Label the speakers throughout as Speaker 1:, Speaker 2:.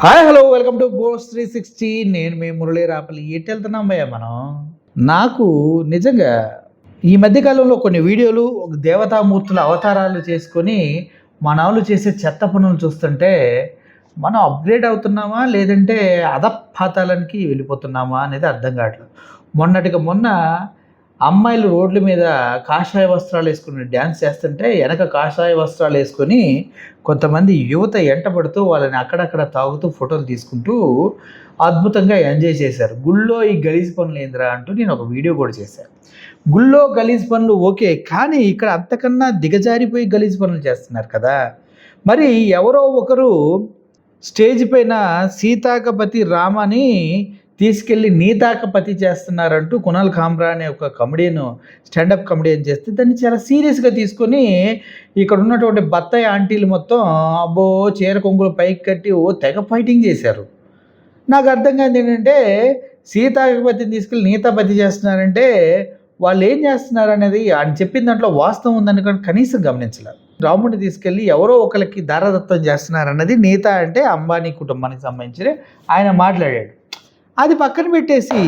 Speaker 1: Hi hello welcome to బోస్ 360. నేను మీ మురళీ రాపల్లి. ఎటు వెళ్తున్నాం భయ్య మనం? నాకు నిజంగా ఈ మధ్యకాలంలో కొన్ని వీడియోలు ఒక దేవతామూర్తుల అవతారాలు చేసుకొని మనవాళ్ళు చేసే చెత్త పనులు చూస్తుంటే మనం అప్గ్రేడ్ అవుతున్నామా లేదంటే అధపాతాళానికి వెళ్ళిపోతున్నామా అనేది అర్థం కావట్లేదు. మొన్నటికి మొన్న అమ్మాయిలు రోడ్ల మీద కాషాయ వస్త్రాలు వేసుకుని డ్యాన్స్ చేస్తుంటే వెనక కాషాయ వస్త్రాలు వేసుకొని కొంతమంది యువత ఎంటబడుతూ వాళ్ళని అక్కడక్కడ తాగుతూ ఫోటోలు తీసుకుంటూ అద్భుతంగా ఎంజాయ్ చేశారు. గుళ్ళో ఈ గలీజ్ పనులు ఏందిరా అంటూ నేను ఒక వీడియో కూడా చేశాను. గుళ్ళో గలీజ్ పనులు ఓకే, కానీ ఇక్కడ అంతకన్నా దిగజారిపోయి గలీజ్ పనులు చేస్తున్నారు కదా. మరి ఎవరో ఒకరు స్టేజ్ పైన సీతాకపతి రామని తీసుకెళ్ళి నీతాకపతి చేస్తున్నారంటూ కునాల్ కామ్రా అనే ఒక కమెడియన్, స్టాండప్ కమెడియన్ చేస్తే దాన్ని చాలా సీరియస్గా తీసుకొని ఇక్కడ ఉన్నటువంటి బత్తాయి ఆంటీలు మొత్తం అబ్బో చీర కొంగులు పైకి కట్టి ఓ తెగ ఫైటింగ్ చేశారు. నాకు అర్థం కాదు ఏంటంటే సీతాకపతిని తీసుకెళ్ళి నీతాపతి చేస్తున్నారంటే వాళ్ళు ఏం చేస్తున్నారు అనేది ఆయన చెప్పిన దాంట్లో వాస్తవం ఉందని కనీసం గమనించలేదు. రాముడిని తీసుకెళ్ళి ఎవరో ఒకరికి దారదత్తం చేస్తున్నారన్నది నీత అంటే అంబానీ కుటుంబానికి సంబంధించి ఆయన మాట్లాడాడు. అది పక్కన పెట్టేసి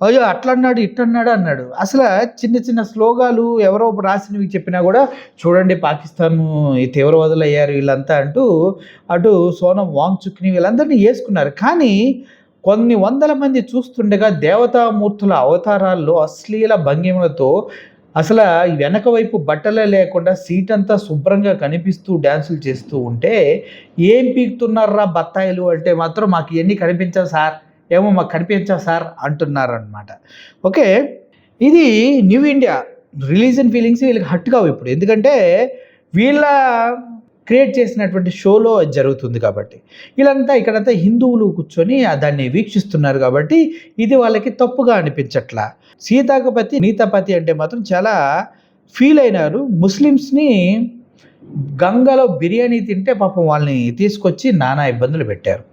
Speaker 1: అయ్యో అట్లన్నాడు ఇట్లన్నాడు అన్నాడు. అసలు చిన్న చిన్న శ్లోగాలు ఎవరో రాసినవి చెప్పినా కూడా చూడండి పాకిస్తాన్ ఈ తీవ్రవాదులు అయ్యారు వీళ్ళంతా అంటూ అటు సోనం వాంగ్చుక్ని వీళ్ళందరినీ వేసుకున్నారు. కానీ కొన్ని వందల మంది చూస్తుండగా దేవతామూర్తుల అవతారాల్లో అశ్లీల భంగిమలతో అసలు వెనక వైపు బట్టలే లేకుండా సీట్ అంతా శుభ్రంగా కనిపిస్తూ డ్యాన్సులు చేస్తూ ఉంటే ఏం పీకుతున్నారా బత్తాయిలు అంటే మాత్రం మాకు ఇవన్నీ కనిపించవు సార్, ఏమో మాకు కనిపించవు సార్ అంటున్నారనమాట. ఓకే, ఇది న్యూ ఇండియా రిలీజియన్ ఫీలింగ్స్ వీళ్ళకి హట్ కావు ఇప్పుడు, ఎందుకంటే వీళ్ళ క్రియేట్ చేసినటువంటి షోలో జరుగుతుంది కాబట్టి. వీళ్ళంతా ఇక్కడంతా హిందువులు కూర్చొని దాన్ని వీక్షిస్తున్నారు కాబట్టి ఇది వాళ్ళకి తప్పుగా అనిపించట్లా. సీతాకపతి నీతాపతి అంటే మాత్రం చాలా ఫీల్ అయినారు. ముస్లిమ్స్ని గంగలో బిర్యానీ తింటే పాపం వాళ్ళని తీసుకొచ్చి నానా ఇబ్బందులు పెట్టారు.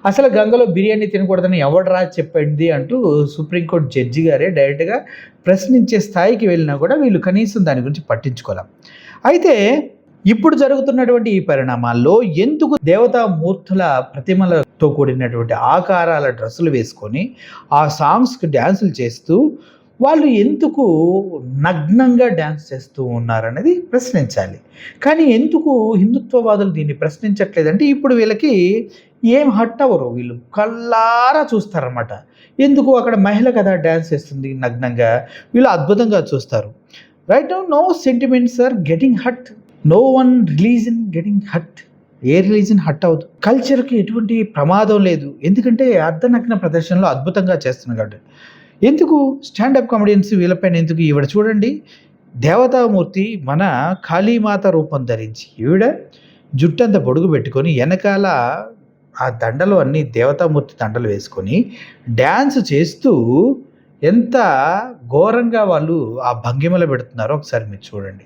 Speaker 1: అసలు గంగలో బిర్యానీ తినకూడదని ఎవడరా చెప్పింది అంటూ సుప్రీంకోర్టు జడ్జి గారే డైరెక్ట్గా ప్రశ్నించే స్థాయికి వెళ్ళినా కూడా వీళ్ళు కనీసం దాని గురించి పట్టించుకోలేం. అయితే ఇప్పుడు జరుగుతున్నటువంటి ఈ పరిణామాల్లో ఎందుకు దేవతామూర్తుల ప్రతిమలతో కూడినటువంటి ఆకారాల డ్రెస్సులు వేసుకొని ఆ సాంగ్స్కి డ్యాన్సులు చేస్తూ వాళ్ళు ఎందుకు నగ్నంగా డ్యాన్స్ చేస్తూ ఉన్నారనేది ప్రశ్నించాలి. కానీ ఎందుకు హిందుత్వవాదులు దీన్ని ప్రశ్నించట్లేదంటే ఇప్పుడు వీళ్ళకి ఏం హట్ అవ్వరు, వీళ్ళు కళ్ళారా చూస్తారన్నమాట. ఎందుకు అక్కడ మహిళ కదా డ్యాన్స్ చేస్తుంది నగ్నంగా, వీళ్ళు అద్భుతంగా చూస్తారు. Right now no sentiments are getting hurt, no one religion getting hurt. ఏ రిలీజన్ హట్ అవ్వదు, కల్చర్కి ఎటువంటి ప్రమాదం లేదు, ఎందుకంటే అర్ధనగ్న ప్రదర్శనలో అద్భుతంగా చేస్తున్నారు కాబట్టి. ఎందుకు స్టాండప్ కామెడియన్స్ వీళ్ళపైన ఎందుకు? ఈవిడ చూడండి, దేవతామూర్తి మన కాళీమాత రూపం ధరించి ఈవిడ జుట్టంత పొడుగు పెట్టుకొని వెనకాల ఆ దండలు అన్నీ దేవతామూర్తి దండలు వేసుకొని డ్యాన్స్ చేస్తూ ఎంత ఘోరంగా వాళ్ళు ఆ భంగిమలు పెడుతున్నారో ఒకసారి మీరు చూడండి.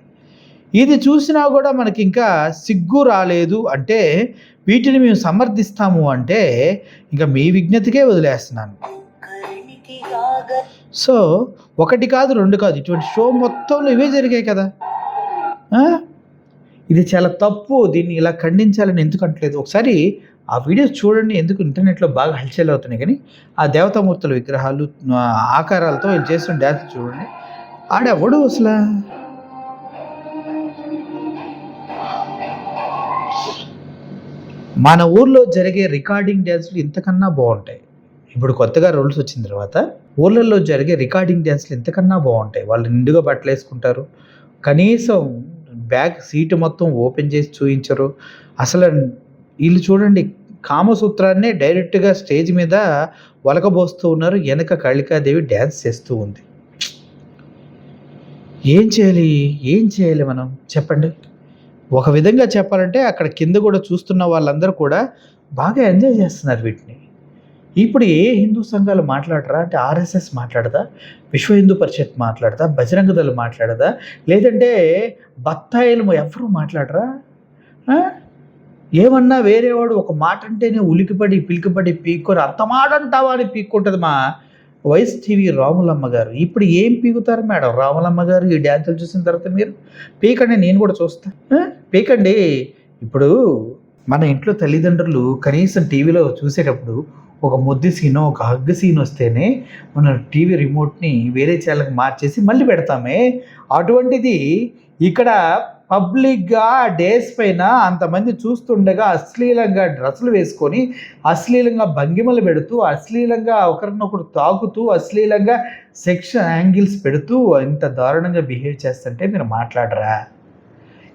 Speaker 1: ఇది చూసినా కూడా మనకి ఇంకా సిగ్గు రాలేదు అంటే వీటిని మేము సమర్థిస్తాము అంటే ఇంకా మీ విజ్ఞతకే వదిలేస్తున్నాను. సో ఒకటి కాదు రెండు కాదు, ఇటువంటి షో మొత్తంలో ఇవే జరిగాయి కదా. ఇది చాలా తప్పు, దీన్ని ఇలా ఖండించాలని ఎందుకు అంటలేదు ఒకసారి ఆ వీడియోస్ చూడండి. ఎందుకు ఇంటర్నెట్లో బాగా హల్చల్ అవుతున్నాయి. కానీ ఆ దేవతామూర్తుల విగ్రహాలు ఆకారాలతో వీళ్ళు చేస్తున్న డ్యాన్స్ చూడండి. ఆడెవడు అసలు మన ఊర్లో జరిగే రికార్డింగ్ డ్యాన్సులు ఇంతకన్నా బాగుంటాయి. ఇప్పుడు కొత్తగా రూల్స్ వచ్చిన తర్వాత ఊళ్ళల్లో జరిగే రికార్డింగ్ డ్యాన్సులు ఇంతకన్నా బాగుంటాయి. వాళ్ళు నిండుగా బట్టలు వేసుకుంటారు, కనీసం బ్యాక్ సీటు మొత్తం ఓపెన్ చేసి చూపించరు. అసలు వీళ్ళు చూడండి కామసూత్రాన్నే డైరెక్ట్గా స్టేజ్ మీద వలకబోస్తూ ఉన్నారు, వెనక కాళికాదేవి డ్యాన్స్ చేస్తూ ఉంది. ఏం చేయాలి మనం చెప్పండి? ఒక విధంగా చెప్పాలంటే అక్కడ కింద కూడా చూస్తున్న వాళ్ళందరూ కూడా బాగా ఎంజాయ్ చేస్తున్నారు వీటిని. ఇప్పుడు ఏ హిందూ సంఘాలు మాట్లాడరా అంటే ఆర్ఎస్ఎస్ మాట్లాడదా, విశ్వ హిందూ పరిషత్ మాట్లాడదా, బజరంగ దళ్ మాట్లాడదా, లేదంటే బత్తాయిలు ఎవరు మాట్లాడరా? ఏమన్నా వేరేవాడు ఒక మాట అంటేనే ఉలికిపడి పిలికిపడి పీక్కొని అంత మాట అంటావా అని పీక్కుంటుంది మా వైఎస్ టీవీ రాములమ్మ గారు. ఇప్పుడు ఏం పీకుతారు మేడం రాములమ్మ గారు ఈ డ్యాన్సులు చూసిన తర్వాత? మీరు పీకండి, నేను కూడా చూస్తా, పీకండి. ఇప్పుడు మన ఇంట్లో తల్లిదండ్రులు కనీసం టీవీలో చూసేటప్పుడు ఒక ముద్దు సీనో, ఒక హగ్ సీన్ వస్తేనే మనం టీవీ రిమోట్‌ని వేరే ఛానెల్‌కి మార్చేసి మళ్ళీ పెడతామే. అటువంటిది ఇక్కడ పబ్లిక్‌గా డేస్ పైన అంతమంది చూస్తుండగా అశ్లీలంగా డ్రెస్సులు వేసుకొని, అశ్లీలంగా భంగిమలు పెడుతూ, అశ్లీలంగా ఒకరినొకరు తాకుతూ, అశ్లీలంగా సెక్షన్ యాంగిల్స్ పెడుతూ ఇంత దారుణంగా బిహేవ్ చేస్తుంటే మీరు మాట్లాడరా?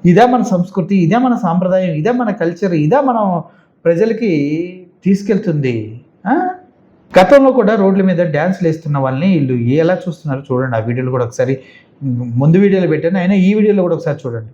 Speaker 1: ఇదే మన సంస్కృతి, ఇదే మన సాంప్రదాయం, ఇదే మన కల్చర్, ఇదే మనం ప్రజలకి తీసుకెళ్తుంది. ఆ! గతంలో కూడా రోడ్ల మీద డాన్స్‌లేస్తున్న వాళ్ళని ఈళ్ళు ఎలా చూస్తున్నారో చూడండి. ఆ వీడియోలు కూడా ఒకసారి ముందు వీడియోలో పెట్టాను. అయినా ఈ వీడియోలో కూడా ఒకసారి చూడండి.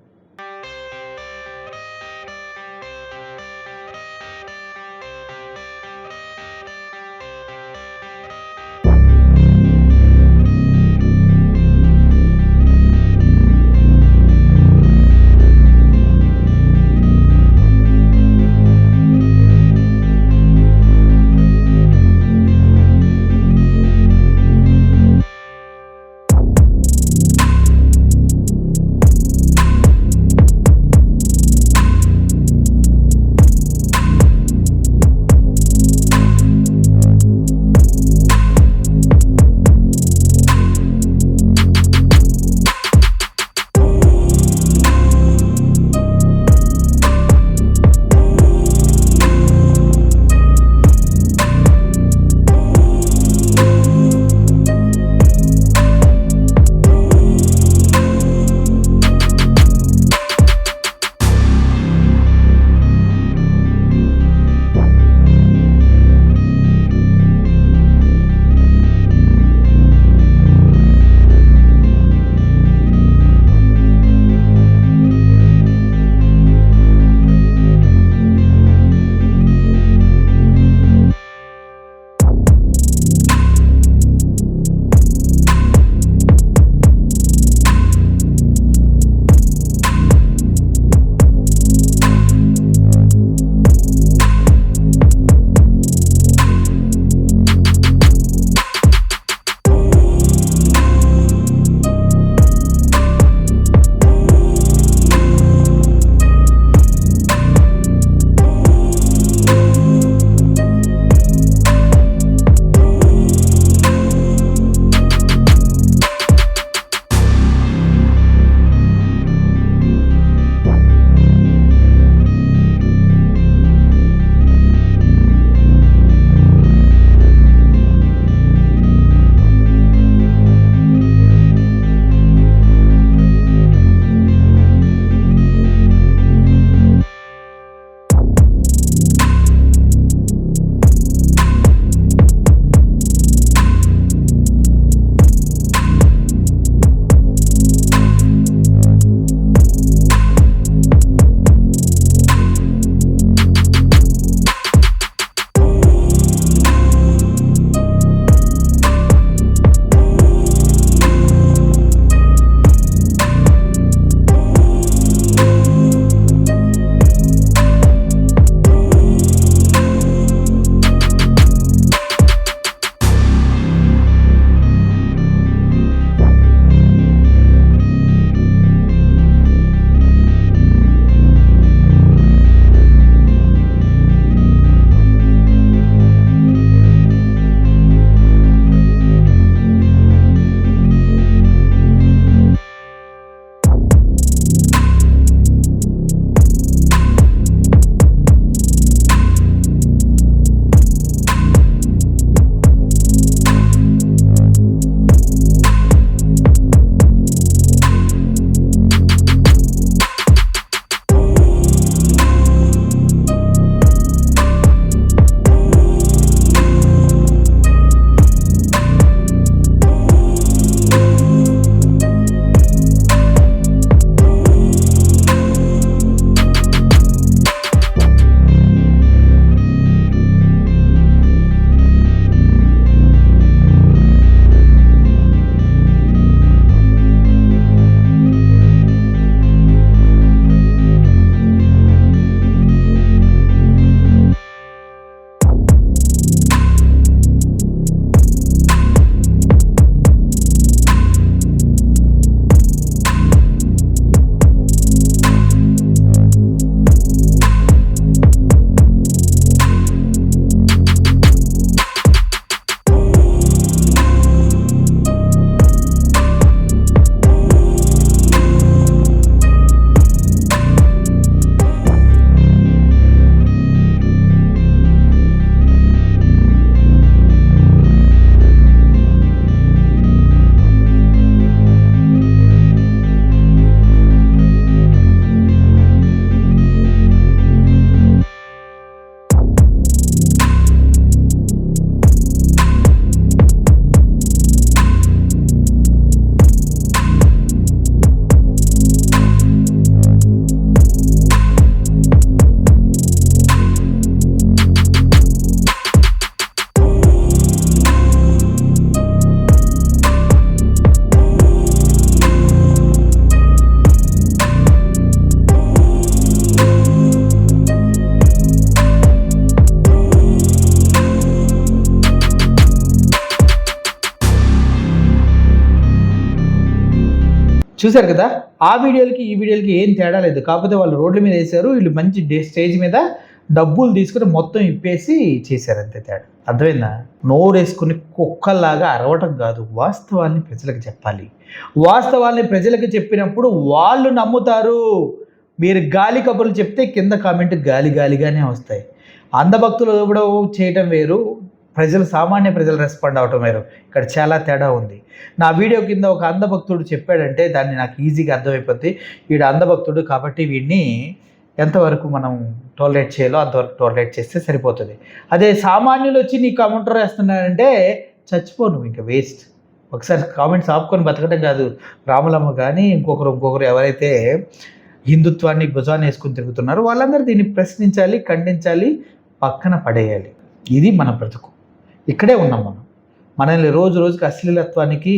Speaker 1: చూశారు కదా, ఆ వీడియోలకి ఈ వీడియోలకి ఏం తేడా లేదు. కాకపోతే వాళ్ళు రోడ్ల మీద వేశారు, వీళ్ళు మంచి స్టేజ్ మీద డబ్బులు తీసుకుని మొత్తం ఇప్పేసి చేశారు, అంతే తేడా. అర్థమైందా? నోరేసుకుని కుక్కల్లాగా అరవటం కాదు, వాస్తవాల్ని ప్రజలకు చెప్పాలి. వాస్తవాల్ని ప్రజలకు చెప్పినప్పుడు వాళ్ళు నమ్ముతారు. మీరు గాలి కబుర్లు చెప్తే కింద కామెంట్ గాలి గాలిగానే వస్తాయి. అంధభక్తులు ఇవ్వడం చేయటం వేరు, సామాన్య ప్రజలు రెస్పాండ్ అవటం వేరు. ఇక్కడ చాలా తేడా ఉంది. నా వీడియో కింద ఒక అంధభక్తుడు చెప్పాడంటే దాన్ని నాకు ఈజీగా అర్థమైపోద్ది, వీడు అంధభక్తుడు కాబట్టి వీడిని ఎంతవరకు మనం టాలరేట్ చేయాలో అంతవరకు టాలరేట్ చేస్తే సరిపోతుంది. అదే సామాన్యులు వచ్చి నీ కామెంటర్ వేస్తున్నాడంటే చచ్చిపో నువ్వు, ఇంకా వేస్ట్. ఒకసారి కామెంట్స్ ఆపుకొని బతకడం కాదు. రాములమ్మ కానీ ఇంకొకరు ఎవరైతే హిందుత్వాన్ని భుజాన్ని వేసుకుని తిరుగుతున్నారో వాళ్ళందరూ దీన్ని ప్రశ్నించాలి, ఖండించాలి, పక్కన పడేయాలి. ఇది మన బ్రతుకు. ఇక్కడే ఉన్నాం మనం. మనల్ని రోజు రోజుకి అశ్లీలత్వానికి,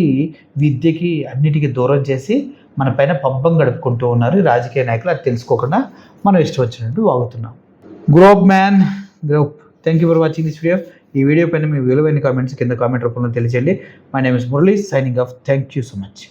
Speaker 1: విద్యకి, అన్నిటికీ దూరం చేసి మన పైన పబ్బం గడుపుకుంటూ ఉన్నారు రాజకీయ నాయకులు. అది తెలుసుకోకుండా మనం ఇష్టం వచ్చినట్టు వాగుతున్నాం. Grow up man grow up. Thank you for watching this video. ఈ వీడియో పైన మీ విలువైన కామెంట్స్ కింద కామెంట్ రూపంలో తెలియజేయండి. My name is Murali, signing off. Thank you so much.